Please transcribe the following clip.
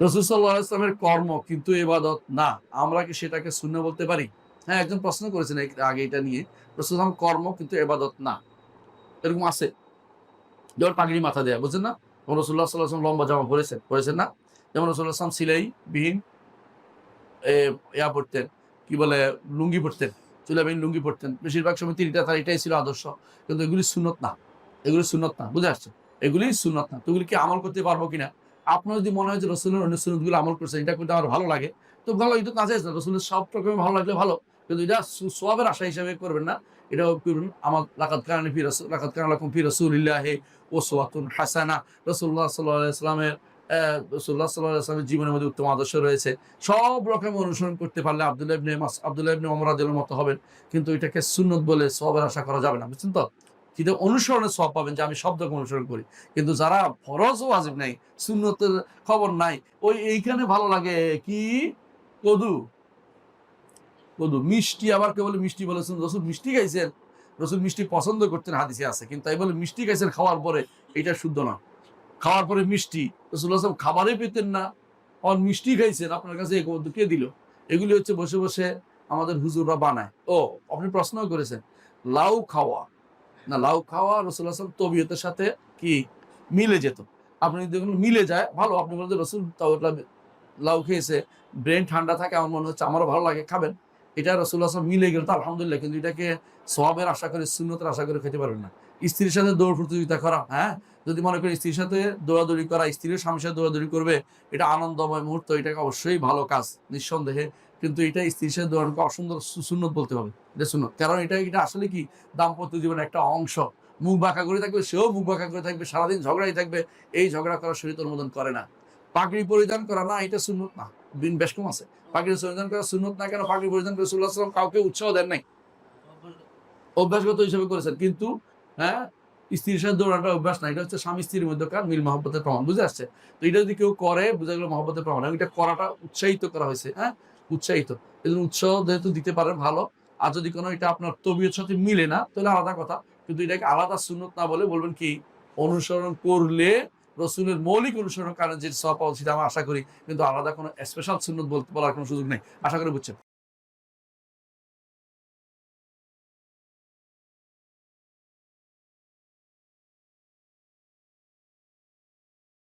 রাসূল সাল্লাল্লাহু আলাইহি ওয়াসাল্লামের কর্ম কিন্তু ইবাদত না। আমরা কি সেটাকে সুন্নাহ বলতে পারি? হ্যাঁ, একজন প্রশ্ন করেছেন আগে এটা নিয়ে। রাসূল সাল্লাল্লাহু কর্ম কিন্তু ইবাদত না। এরকম আছে। যেমন পাগড়ি মাথা দেয়া, বুঝছেন না? যেমন রাসূলুল্লাহ সাল্লাল্লাহু আলাইহি ওয়াসাল্লাম লম্বা জামা পড়েছেন, পড়েছেন না? যেমন রাসূলুল্লাহ সাল্লাল্লাহু আলাইহি ওয়াসাল্লাম সিলাইবিহীন এ ইয়া পড়তেন, কি বলে লুঙ্গি পড়তেন, চুলাবিহীন লুঙ্গি পড়তেন। বেশিরভাগ সময় তিনটা তার এটাই ছিল আদর্শ। কিন্তু এগুলি সুন্নত না। এগুলি সুন্নত না। বুঝে আসছে? এগুলি সুন্নত না। তো এগুলি কি আমল করতে পারবো কিনা? আপনার যদি মনে হয় যে রাসূলের অন্য সুন্নতগুলো আমল করছেন, এটা করতে আমার ভালো লাগে, তো ভালো, এটা নাজায়েজ না। রাসূলের সব রকমের ভালো লাগলে ভালো। কিন্তু এটা সওয়াবের আশা হিসাবে করবেন না। এটাও করবেন আমার লাকাদ কানা লাকুম ফি রাসূলিল্লাহি উসওয়াতুন হাসানাহ। রাসূলুল্লাহ সাল্লাল্লাহু আলাইহি ওয়াসাল্লামের রাসূলুল্লাহ সাল্লাল্লাহু আলাইহি ওয়াসাল্লামের জীবনের মধ্যে উত্তম আদর্শ রয়েছে। সব রকম অনুসরণ করতে পারলে আব্দুল্লাহ ইবনে ওমর রাদিয়াল্লাহু মতো হবেন। কিন্তু এটাকে সুন্নত বলে সওয়াবের আশা করা যাবে না। বুঝছেন তো? কিন্তু অনুসরণের সওয়াব পাবেন যে আমি সব রকম অনুসরণ করি। কিন্তু যারা ফরজ ও ওয়াজিব নাই, সুন্নতের খবর নাই, ওই এইখানে ভালো লাগে কি কদু, কদু মিষ্টি, আবার কেউ বলে মিষ্টি বলেছেন রাসূল মিষ্টি খাইছেন। রাসূল মিষ্টি পছন্দ করতেন হাদিসে আছে। কিন্তু তাই বলে মিষ্টি খাইছেন খাওয়ার পরে এটা শুদ্ধ না। খাওয়ার পরে মিষ্টি, রাসূলুল্লাহ সাল্লাল্লাহু আলাইহি ওয়াসাল্লাম খাবারই পেতেন না। আর মিষ্টি খাইছেন, আপনার কাছে এই কদ্দু কে দিল? এগুলি হচ্ছে বসে, বসে আমাদের হুজুররা বানায়। ও আপনি প্রশ্নও করেছেন। লাউ খাওয়া, না লাউ খাওয়া রাসূলুল্লাহ সাল্লাল্লাহু আলাইহি ওয়াসাল্লাম তবিয়তের সাথে কি মিলে যেত। আপনি যদি দেখুন মিলে যায় ভালো, আপনি বলেন যে রাসূল তাও লাউ খেয়েছে, ব্রেন ঠান্ডা থাকে, আমার মনে হচ্ছে আমারও ভালো লাগে, খাবেন। এটা রাসূলুল্লাহ সাল্লাল্লাহু আলাইহি ওয়াসাল্লাম মিলে গেল তো আলহামদুলিল্লাহ। কিন্তু এটাকে সওয়াবের আশা করে, সুন্নতের আশা করে খেতে পারবেন না। স্ত্রীর সাথে দৌড় প্রতিযোগিতা করা, হ্যাঁ? যদি মনে করেন স্ত্রীর সাথে দৌড়াদৌড়ি করা, স্ত্রীর স্বামীর সাথে দৌড়াদৌড়ি করবে, এটা আনন্দময় মুহূর্ত, এটাকে অবশ্যই ভালো কাজ, নিঃসন্দেহে। কিন্তু এটা স্ত্রীর সাথে দৌড়ানোকে অসুন্দর সুন্নত বলতে হবে। এটা সুন্নত। কারণ এটা আসলে কি দাম্পত্য জীবনের একটা অংশ। মুখ বাঁকা করে থাকবে, সেও মুখ বাঁকা করে থাকবে, সারাদিন ঝগড়াই থাকবে। এই ঝগড়া করা শরীয়ত অনুমোদন করে না। পাগড়ি পরিধান করা না, এটা সুন্নত না। দিন বেশ কম আছে। পাগড়ি পরিধান করা সুন্নত না কেন? পাগড়ি পরিধান করে রাসূলুল্লাহ সাল্লাল্লাহু আলাইহি ওয়াসাল্লাম কাউকে উৎসাহ দেন নাই। অভ্যাসগত হিসেবে করেছেন। কিন্তু হ্যাঁ, স্ত্রীর সাথে দৌড়ানোটা অভ্যাস না। এটা হচ্ছে স্বামী-স্ত্রীর মধ্যকার মিল মহব্বতের প্রমাণ। বুঝে আসছে? তো এটা যদি কেউ করে বুঝা গেল মহব্বতের প্রমাণ। এবং এটা করাটা উৎসাহিত করা হয়েছে। হ্যাঁ? উৎসাহিত। এজন্য উৎসাহ যেহেতু দিতে পারেন ভালো। আর যদি কোন এটা আপনার তবিয়ত সাথে মিলে না, তাহলে আলাদা কথা। কিন্তু এটাকে আলাদা সুন্নত না বলে বলবেন কি অনুসরণ করলে রাসূলের মৌলিক অনুসরণের কারণে যে সওয়াব পাওয়া উচিত আমরা আশা করি। কিন্তু আলাদা কোন স্পেশাল সুন্নত বলার কোন সুযোগ নেই। আশা করি বুঝছেন।